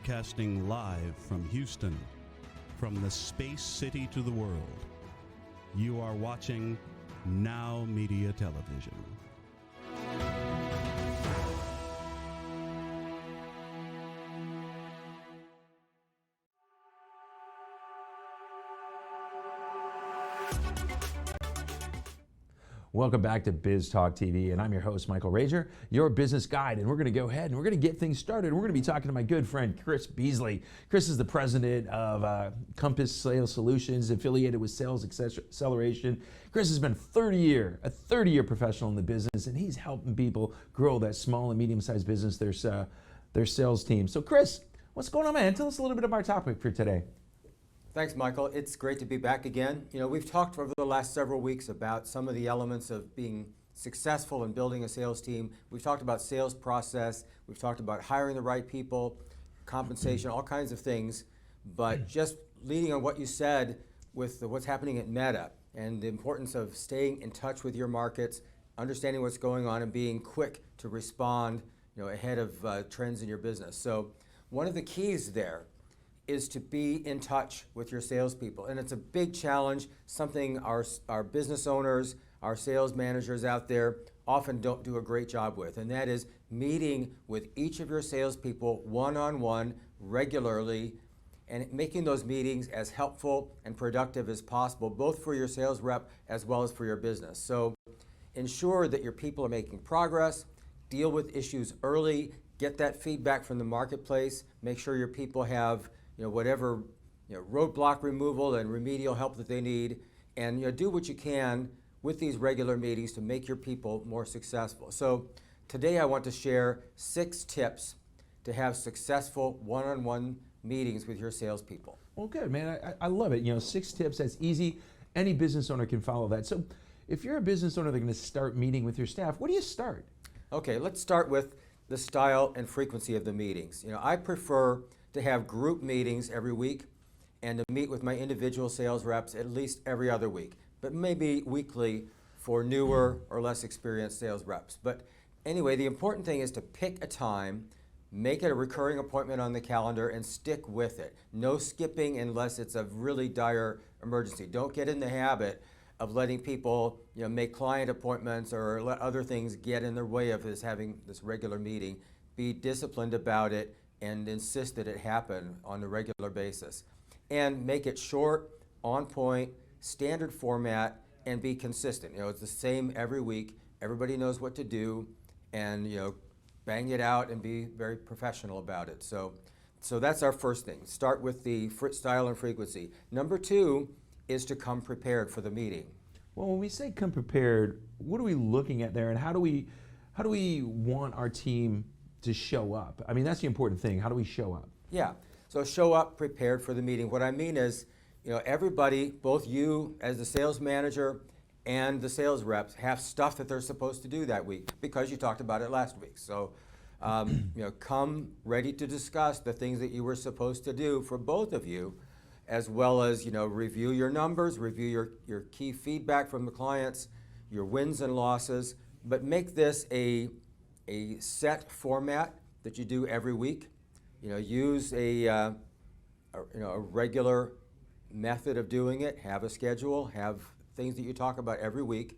broadcasting live from Houston, from the space city to the world. You are watching NowMedia Television. Welcome back to Biz Talk TV, and I'm your host, Michael Rager, your business guide, and we're going to go ahead and we're going to get things started. We're going to be talking to my good friend, Chris Beasley. Chris is the president of Compass Sales Solutions, affiliated with Sales Acceleration. Chris has been a 30-year professional in the business, and he's helping people grow that small and medium-sized business, their sales team. So Chris, what's going on, man? Tell us a little bit of our topic for today. Thanks, Michael. It's great to be back again. You know, we've talked over the last several weeks about some of the elements of being successful in building a sales team. We've talked about sales process. We've talked about hiring the right people, compensation, all kinds of things. But just leading on what you said with what's happening at Meta and the importance of staying in touch with your markets, understanding what's going on, and being quick to respond, ahead of trends in your business. So one of the keys there is to be in touch with your salespeople. And it's a big challenge, something our business owners, our sales managers out there often don't do a great job with, and that is meeting with each of your salespeople one-on-one regularly and making those meetings as helpful and productive as possible, both for your sales rep as well as for your business. So ensure that your people are making progress, deal with issues early, get that feedback from the marketplace, make sure your people have whatever roadblock removal and remedial help that they need, and do what you can with these regular meetings to make your people more successful. So today I want to share 6 tips to have successful one-on-one meetings with your salespeople. Well, good, man. I love it. 6 tips, that's easy. Any business owner can follow that. So if you're a business owner that's going to start meeting with your staff, what do you start? Okay, let's start with the style and frequency of the meetings. I prefer to have group meetings every week and to meet with my individual sales reps at least every other week, but maybe weekly for newer or less experienced sales reps. But anyway, the important thing is to pick a time, make it a recurring appointment on the calendar, and stick with it. No skipping unless it's a really dire emergency. Don't get in the habit of letting people make client appointments or let other things get in their way of having this regular meeting. Be disciplined about it and insist that it happen on a regular basis. And make it short, on point, standard format, and be consistent. It's the same every week. Everybody knows what to do, and bang it out and be very professional about it. So that's our first thing. Start with the style and frequency. Number 2 is to come prepared for the meeting. Well, when we say come prepared, what are we looking at there, and how do we want our team to show up? I mean, that's the important thing. How do we show up? Yeah, so show up prepared for the meeting. What I mean is, everybody, both you as the sales manager and the sales reps, have stuff that they're supposed to do that week because you talked about it last week. So, come ready to discuss the things that you were supposed to do for both of you, as well as, review your numbers, review your key feedback from the clients, your wins and losses, but make this a set format that you do every week. Use a regular method of doing it. Have a schedule. Have things that you talk about every week,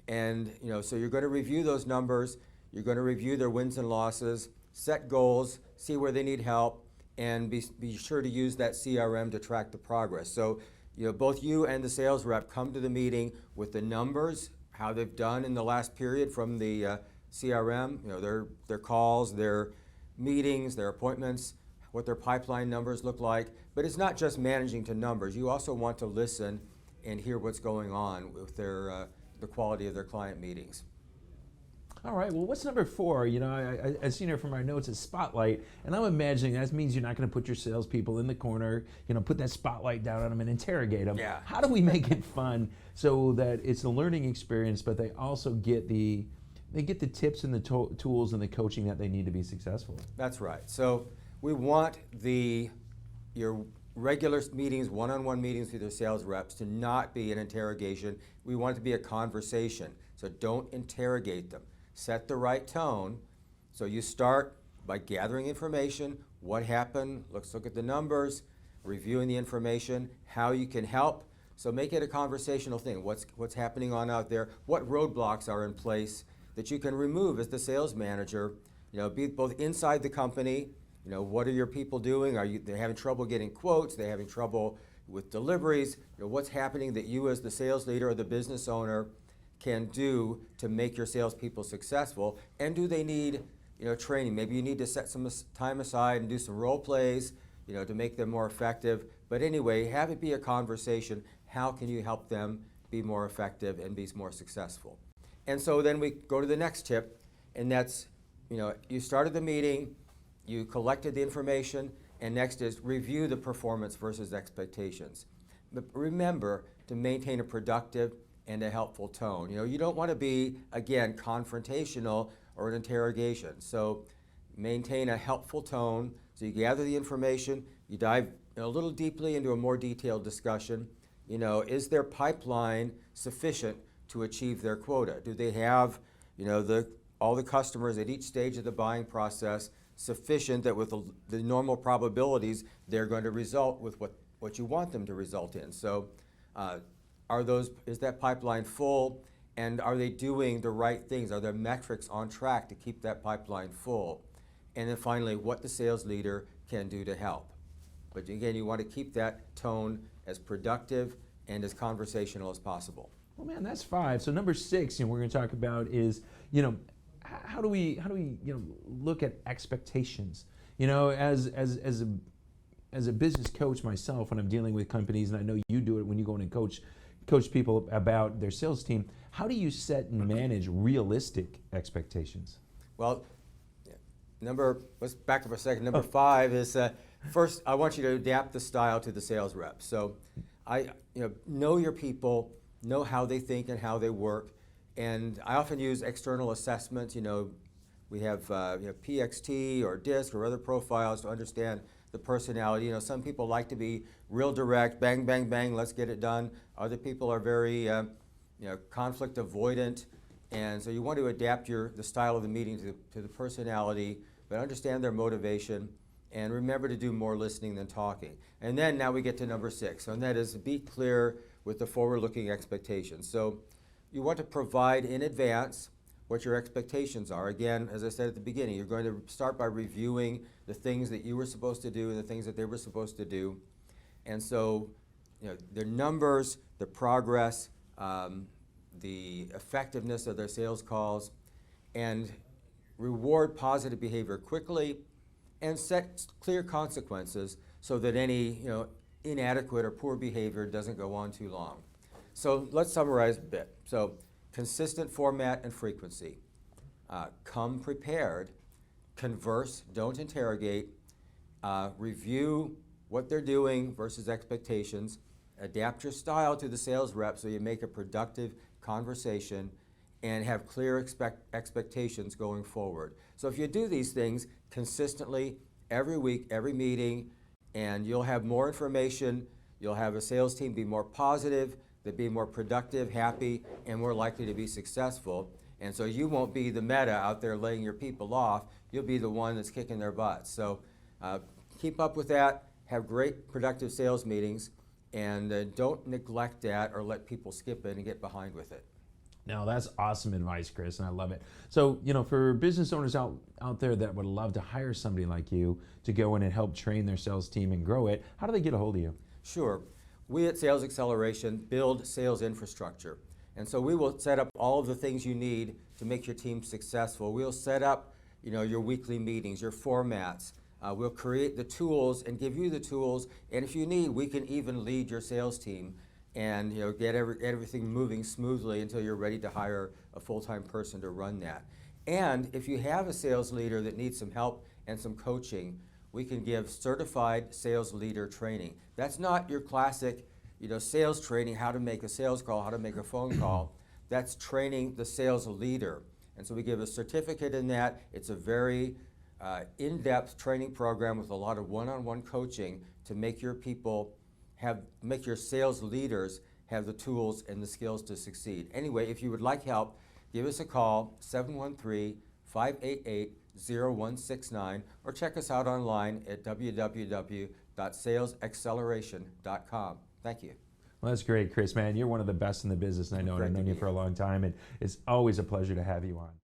and so you're going to review those numbers. You're going to review their wins and losses, set goals, see where they need help, and be sure to use that CRM to track the progress. So both you and the sales rep come to the meeting with the numbers, how they've done in the last period from the CRM, their calls, their meetings, their appointments, what their pipeline numbers look like. But it's not just managing to numbers. You also want to listen and hear what's going on with the quality of their client meetings. All right, well, what's number 4? I seen here from our notes is spotlight, and I'm imagining that means you're not going to put your salespeople in the corner, put that spotlight down on them and interrogate them. Yeah. How do we make it fun so that it's a learning experience, but they also get the tips and the tools and the coaching that they need to be successful? That's right. So we want your regular meetings, one-on-one meetings with your sales reps, to not be an interrogation. We want it to be a conversation. So don't interrogate them. Set the right tone. So you start by gathering information, what happened, let's look at the numbers, reviewing the information, how you can help. So make it a conversational thing. What's happening on out there? What roadblocks are in place that you can remove as the sales manager? Be both inside the company. What are your people doing? They're having trouble getting quotes? They're having trouble with deliveries? What's happening that you as the sales leader or the business owner can do to make your salespeople successful? And do they need training? Maybe you need to set some time aside and do some role plays to make them more effective. But anyway, have it be a conversation. How can you help them be more effective and be more successful? And so then we go to the next tip, and that's, you started the meeting, you collected the information, and next is review the performance versus expectations. But remember to maintain a productive and a helpful tone. You don't want to be, again, confrontational or an interrogation. So maintain a helpful tone. So you gather the information, you dive a little deeply into a more detailed discussion. Is their pipeline sufficient to achieve their quota? Do they have, all the customers at each stage of the buying process sufficient that with the normal probabilities, they're going to result with what you want them to result in? So is that pipeline full, and are they doing the right things? Are their metrics on track to keep that pipeline full? And then finally, what the sales leader can do to help. But again, you want to keep that tone as productive and as conversational as possible. Well, man, that's 5. So number 6, we're going to talk about is, how do we look at expectations? As a business coach myself, when I'm dealing with companies, and I know you do it when you go in and coach people about their sales team, how do you set and manage realistic expectations? Well, let's back up a second. Number 5 is first, I want you to adapt the style to the sales rep. So know your people, know how they think and how they work. And I often use external assessments. We have PXT or DISC or other profiles to understand the personality. Some people like to be real direct, bang, bang, bang, let's get it done. Other people are very conflict avoidant. And so you want to adapt the style of the meeting to the personality, but understand their motivation, and remember to do more listening than talking. And then now we get to number 6, and that is be clear with the forward-looking expectations. So you want to provide in advance what your expectations are. Again, as I said at the beginning, you're going to start by reviewing the things that you were supposed to do and the things that they were supposed to do. And so their numbers, the progress, the effectiveness of their sales calls, and reward positive behavior quickly, and set clear consequences so that any inadequate or poor behavior doesn't go on too long. So let's summarize a bit. So consistent format and frequency. Come prepared. Converse, don't interrogate. Review what they're doing versus expectations. Adapt your style to the sales rep so you make a productive conversation, and have clear expectations going forward. So if you do these things consistently every week, every meeting, and you'll have more information, you'll have a sales team be more positive, they'll be more productive, happy, and more likely to be successful. And so you won't be the meta out there laying your people off, you'll be the one that's kicking their butts. So keep up with that, have great productive sales meetings, and don't neglect that or let people skip it and get behind with it. Now, that's awesome advice, Chris, and I love it. So, for business owners out there that would love to hire somebody like you to go in and help train their sales team and grow it, how do they get a hold of you? Sure. We at Sales Acceleration build sales infrastructure. And so we will set up all of the things you need to make your team successful. We'll set up, your weekly meetings, your formats. We'll create the tools and give you the tools. And if you need, we can even lead your sales team and get everything moving smoothly until you're ready to hire a full-time person to run that. And if you have a sales leader that needs some help and some coaching, we can give certified sales leader training. That's not your classic, sales training, how to make a sales call, how to make a phone call. That's training the sales leader. And so we give a certificate in that. It's a very in-depth training program with a lot of one-on-one coaching to make your people make your sales leaders have the tools and the skills to succeed. Anyway, if you would like help, give us a call, 588-0169, or check us out online at www.salesacceleration.com. Thank you. Well, that's great, Chris, man. You're one of the best in the business, and I know, and I've known you for a long time, and it's always a pleasure to have you on.